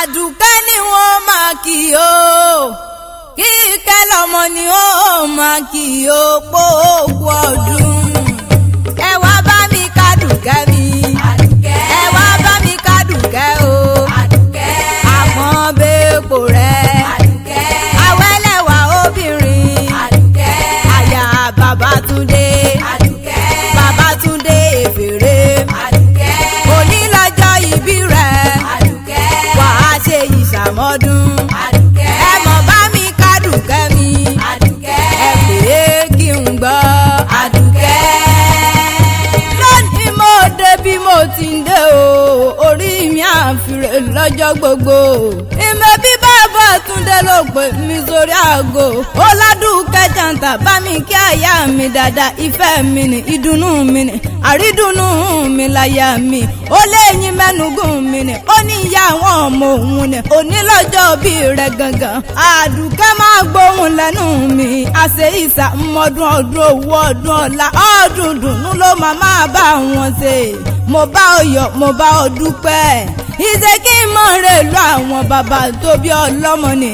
Àdùkẹ́ ni wọ́n máa kì ó Kíkẹ́ lọ́mọ ni ó máa kì ó pópó ọdún. Ẹ wá bá mi kádùkẹ́ mi. Àdùkẹ́. Ẹ wá bá mi kádùkẹ́ o. Àdùkẹ́. Àmọ́ bẹ́ẹ̀kọ rẹ̀. Àdùkẹ́. Àwẹ́lẹ́wà obìnrin. Àdùkẹ́. Àyà Babátúndé. Àdùkẹ́. Babátúndé èfèrè. Àdùkẹ́. Òní lọ́jọ́ ìbí rẹ̀. Àdùkẹ́. Wàá ṣe ìṣàmọ́dún. Àdùkẹ́. Ẹ mọ̀ bá mi kádùkẹ́ mi. Àdùkẹ́. Ẹ pè é kí n gbọ́. Àdùkẹ́. Lónìí mo dé bí mo ti ń dé o, orí mi àfìrè lọ́jọ́ gbogbo. Ìmọ̀ bí Babátúndé ló pè mí sórí aago. Ọládùkẹ́ jàǹtà bá mi kí àyà mi dáadáa, ìfẹ́ mi ni ìdùnnú mi ni àrídùnnú mi láyà mi. Ó léyìn mẹ́nugún mi ni ó ní ìyá àwọn ọmọ òun ni òní lọ́jọ́ bí rẹ̀ gangan. Àdùkẹ́ máa gbóhùn lẹ́nu mi, àṣẹ ìsàmọ́dún ọdún owó ọdún ọ̀la ọdún dùnú ló máa bá wọn ṣe. Mo bá ọ yọ̀, mo bá ọ dúpẹ́. Ìṣe kí n mọ̀ rè lu àwọn bàbá tó bí ọlọ́mọ ni.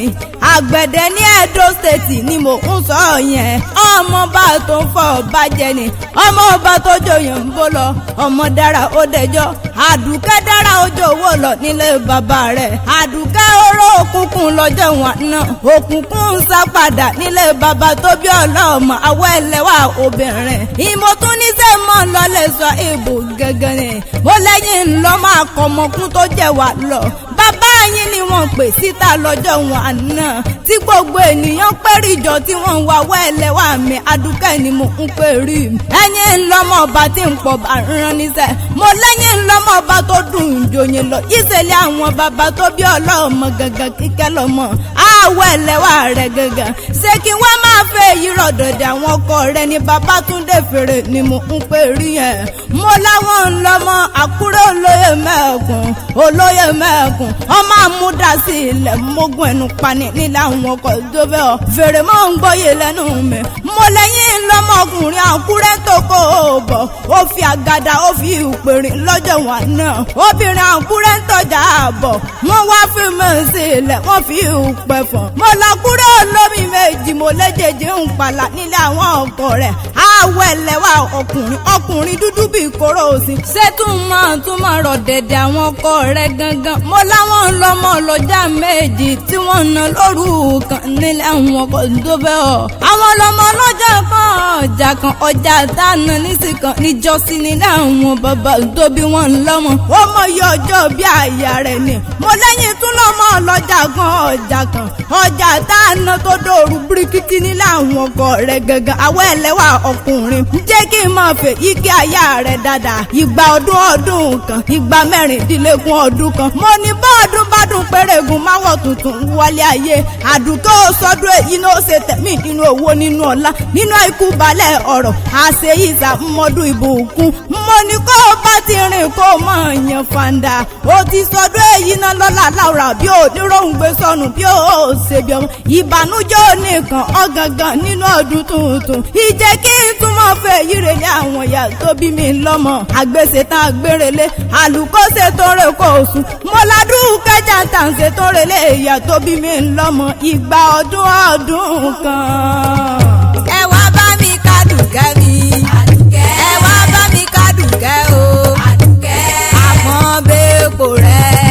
Àgbẹ̀dẹ ní Edo State ni mo ń sọ yẹn. Ọmọ bá tó ń fọ bàjẹ́ ni ọmọ ọba tó joyè ń bó lọ. Ọmọ dára ó dẹjọ́. Àdùkẹ́ dára ó jòwó lọ nílé bàbá rẹ̀. Àdùkẹ́ oró òkùnkùn lọ́jọ́ wọn náà. Òkùnkùn ń sá padà nílé bàbá tó bí ọlọ́mọ àwọ̀ ẹlẹ́wà obìnrin. Ìmọ̀ tún ní sẹ́ mọ́ lọ́lẹ̀ sọ èbò gẹ́gẹ́ ni. Mo lẹ́yìn ńlọ máa kọ́ ọmọkùn tó jẹ́ wà lọ. Bàbá yín ni wọ́n pè síta lọ́jọ́ wọn àná tí gbogbo ènìyàn péríjọ tí wọ́n ń wá wẹ́lẹ̀ wá mi. Àdùkẹ́ ni mo ń pè rí. Ẹ̀yin ńlọmọ ọba tí ń pọ̀ bá rán níṣẹ́. Mo lẹ́yìn ńlọmọ ọba tó dùn jòyè lọ. Ìṣẹ̀lẹ̀ àwọn bàbá tó bí ọlọ́mọ gangan Kíkẹ́ lọ́mọ. Àwọ̀ ẹlẹ́wà rẹ̀ gangan. Ṣé kí wọ́n máa fẹ́ èyí rọ̀dọ̀dẹ̀ àwọn ọkọ rẹ̀ ní Babátúndé fèrè ni mo ń pè rí yẹn. Mo láwọn ńlọmọ Àkúrẹ́ olóyè mẹ́ẹ̀kùn olóyè mẹ́ẹ̀kùn ọmọ àmúdásí ilẹ̀ mógún ẹnu pani nílẹ̀ àwọn ọkọ̀ tó fẹ́ ọ. Fèrè mọ́ ń gbọ́yè lẹ́nu mi. Mo lẹ́yìn lọ́mọkùnrin Àkúrẹ́ tó kó o bọ̀. Ó fi àgàdà ó fi ìpèrè lọ́jọ́ wọn náà. Obìnrin Àkúrẹ́ ń tọ́jà àbọ̀. Wọ́n wá fi mí sí ilẹ̀ wọ́n fi ìpẹ́ fọ̀n. Mo lọ Àkúrẹ́ olómi méjì mo léjèèjì ń pàlà nílẹ̀ àwọn ọkọ rẹ̀. Àwọ̀ ẹlẹ́wà ọkùnrin dúdú bíi kóró òsì. Ṣé tún máa rọ̀ dẹ̀dẹ̀ àwọn ọkọ rẹ̀ gangan. Mo láwọn lọ́mọ lọ́jà méjì tí wọ́n ná lóru kan nílẹ̀ àwọn ọkọ̀ tó fẹ́ ọ. Àwọn lọ́mọ lọ́jà kan ọjà táná nísìkan níjọ́sí nílẹ̀ àwọn bàbá tó bí wọ́n lọ́mọ. Ó mọ iye ọjọ́ bí àyà rẹ̀ ni. Mo lẹ́yìn tún lọ́mọ lọ́jà kan ọjà táná tó dòrú bíríkìtì nílẹ̀ àwọn ọkọ̀ rẹ̀ gangan. Àwọ̀ ẹlẹ́wà ọkùnrin jẹ́ kí n máa fẹ́ ike àyà rẹ̀ dáadáa. Ìgbà ọdún kan ìgbà mẹ́rìndínlógún ọdún kan. Mo ní bọ́ọ̀dún bá dùn pérégún máwọ̀ tuntun wọlé ayé. Àdùkẹ́ ó sọdún èyí ní ó ṣe tẹ̀mí nínú owó nínú ọlá nínú ikú balẹ̀ ọ̀rọ̀ àṣẹ ìsàmọ́dún ìbùkún. Mo ní kó o bá ti rìn kó o mọ̀ yẹn fàǹdà. Ó ti sọdún èyí náà lọ́la láwùrà bí ó níròhùn gbé sọnù bí ó ṣe bí ọmọ. Ìbànújẹ́ oníkan ọ̀gangan nínú ọdún tuntun. Ìjẹ́ kí n tún mọ̀ fẹ́ yíre ní àwọn ìyá tó bí mi lọ́mọ. Àgbèsè tán àgbèrèlé àlùkòsè tó rè kó o sùn. Mo ládùúkẹ́ jàǹtà ń ṣe tó relé ìyá tó bí mi lọ́mọ. Ìgbà ọdún kan. Ẹ wá bá mi kádùkẹ́ mi. Àdùkẹ́. Ẹ wá bá mi kádùkẹ́ o. Àdùkẹ́. Àmọ́ bẹ́ẹ̀kọ rẹ̀.